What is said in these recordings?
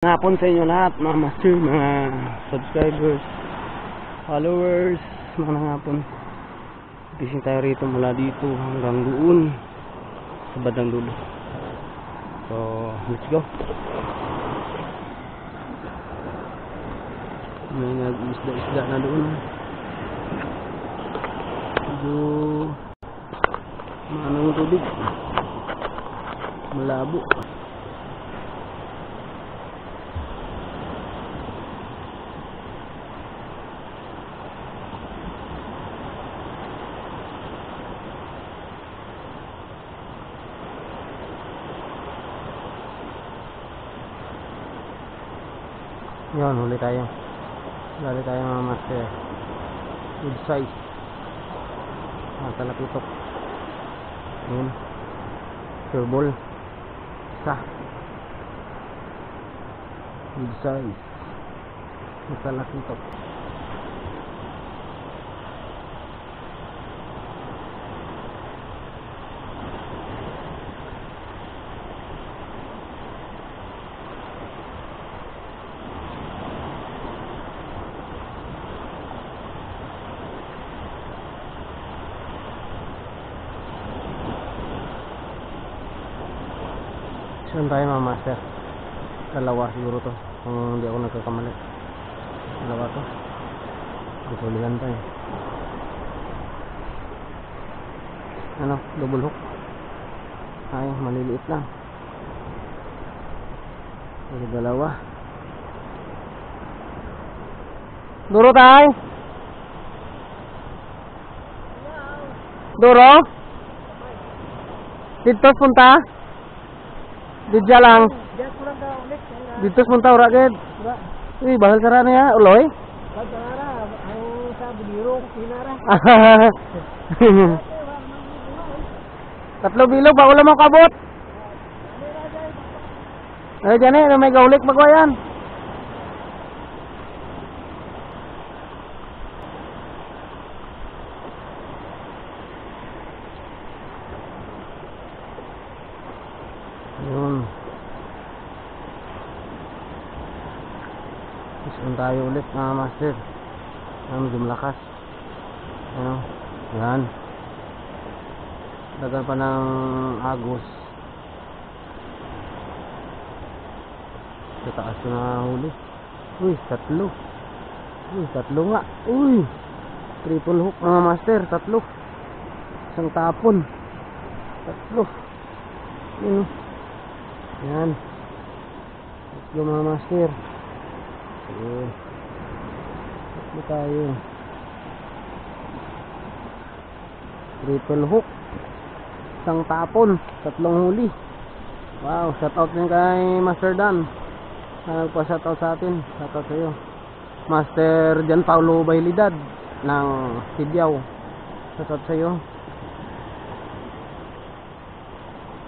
Hapon sa inyo lahat, mga master, mga subscribers, followers, mga hapon. Gising tayo rito mula dito hanggang doon sa bandang dulo. So, let's go. May nag-isda-isda na doon. Medyo maano yung tubig, malabo. Yun, huli tayo mga master. Good size. Talakitok. Yun, turbol. Isa. Good size. Talakitok. Saan tayo mga master? Dalawa siguro to, kung hindi ako nagkakamali. Dalawa to. Isulihan tayo. Ano? Double hook. Ay, maliliit lang. Jadi dalawa. Duro tayo? Duro? Dito punta? Dito lang. Dito punta ora ged. Uy, bahal sara na ya, uloy. Pagkara, ang sa biliro kinara. 3 bilog ba ulam mo kabot? Ay jani, may gaulik magwayan. Yun. Isun tayo ulit mga master. Medyo malakas. Ano? Yan. Dagan pa ng agos. Sa taas na huli. Uy, 3. Uy, 3 nga. Uy, triple hook mga master. 3. Isang tapon. 3. Yun. Yan. Let's go mga master. Okay. Let's tayo. Triple hook. Isang tapon. 3 huli. Wow, shoutout din kay Master Dan. Nagpa-shoutout sa atin. Shoutout sa iyo. Master Jan Paulo Bailidad ng Sibiao. Shoutout sa iyo.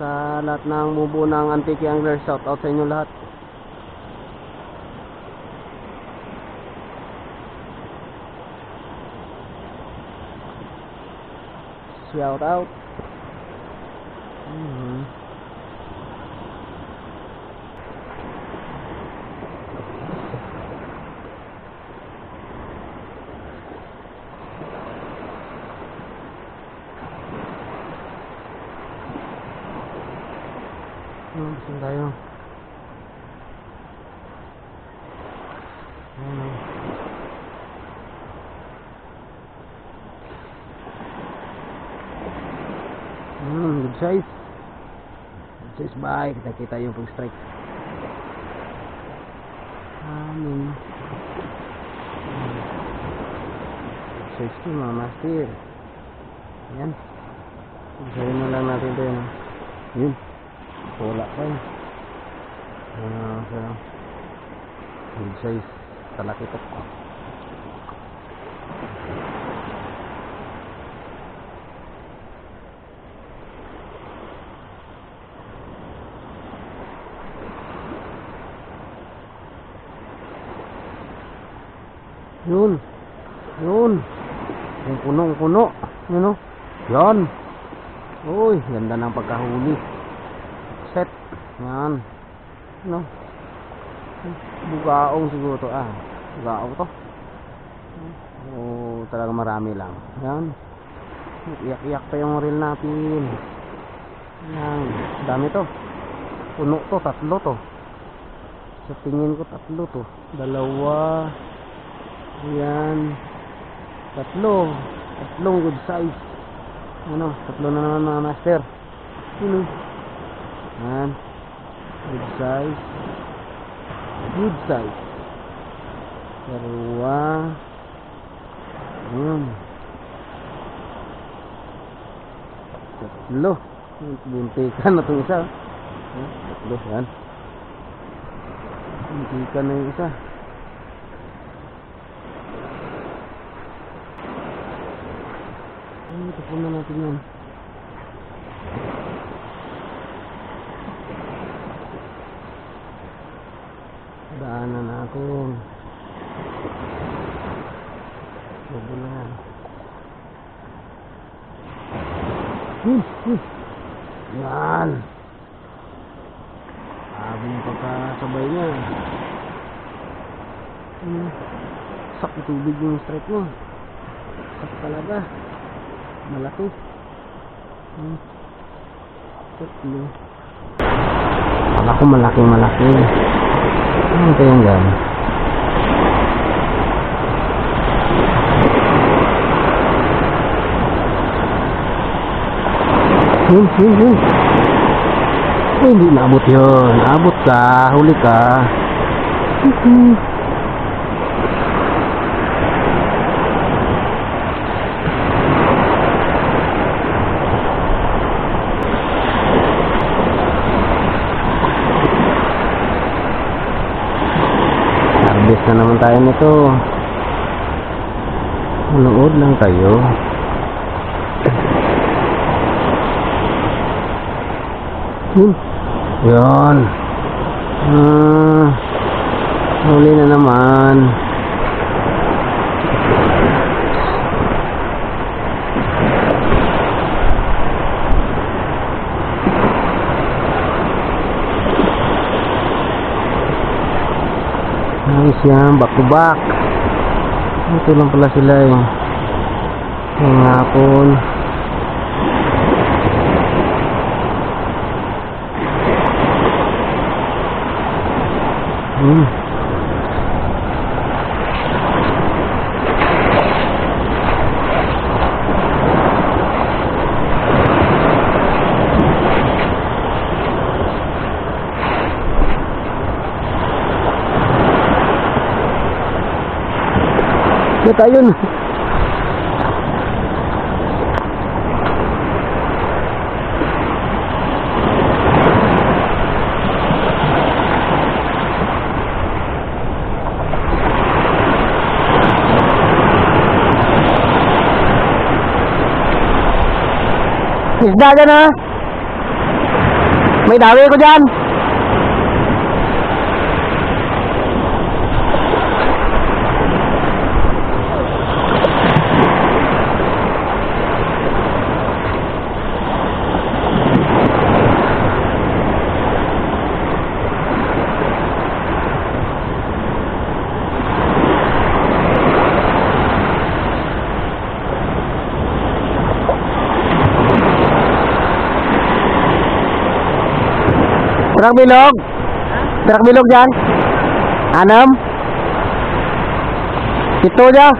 Sa lahat ng bubuo ng Antique Angler, shout out sa inyo lahat. Shout out. Saan tayo? Good size. Good size ba? Kita yung pag-strike. Good size ito mga master. Ayan. Sabihin na lang natin ito yun. Yun. Wala pa yun. Good size. Talakitok. Yun. Yun. Yung punong-puno. Yun o. Yan. Uy, ganda ng pagkahuli. Set. Yan. No. Bugaong siguro to. Bugaong to. Talagang marami lang. Yan. Iyak-iyak pa yung reel natin. Yan. Dami to. Puno to. 3 to. Sa tingin ko 3 to. 2. Yan. 3. 3 good size. 3 na naman mga master. Yan. Good size. Good size. 2. Ayan. 3. Buntikan na itong isa. 3. Yan. Buntikan na yung isa. Ito po na natin yan. Daanan natin. Sobo na yan. Yan. Sabi yung pagkasabay niya. Sak tubig yung strike niya. Sak talaga. Malaki. 3. Akala ko malaki. Ano ito yung gan? Hindi naabot yun. Abot ka. Huli ka. Harvest na naman tayo nito. Manood lang tayo. Yan. Huli na naman. Nice yan. Back to back. Ito lang pala sila eh. Ngayong hapon. Kita yun. Isda dyan ha. May dawi ko dyan. Terang bilog? Terang bilog dyan? 6? 7 dyan?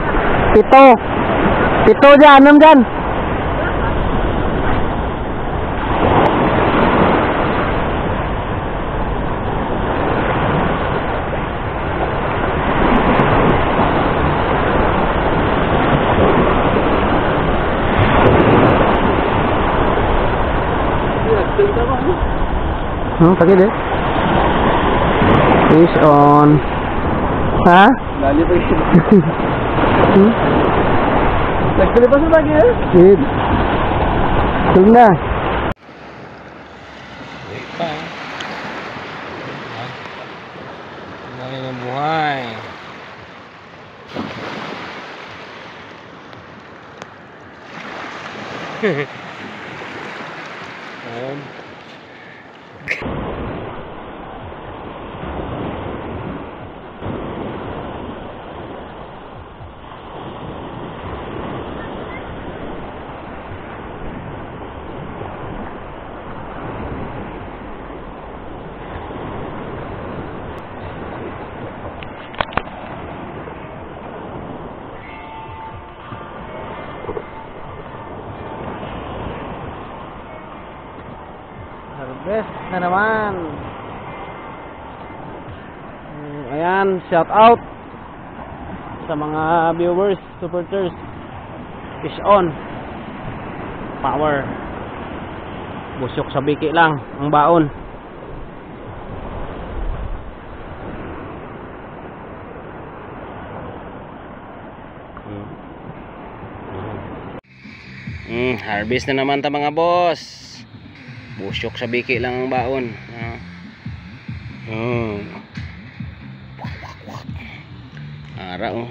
7 dyan, 6 dyan. Pakai deh. Fish on. Hah? Lali pa yun. Nagpilipas na lagi eh? Good. Tulog na. Wait pa. Buhay na buhay. na naman. Ayan, shout out sa mga viewers, supporters. Fish on. Power. Busok sa biki lang ang baon. Harvest na naman ta mga boss. Busok sa biki lang ang baon. Ara oh.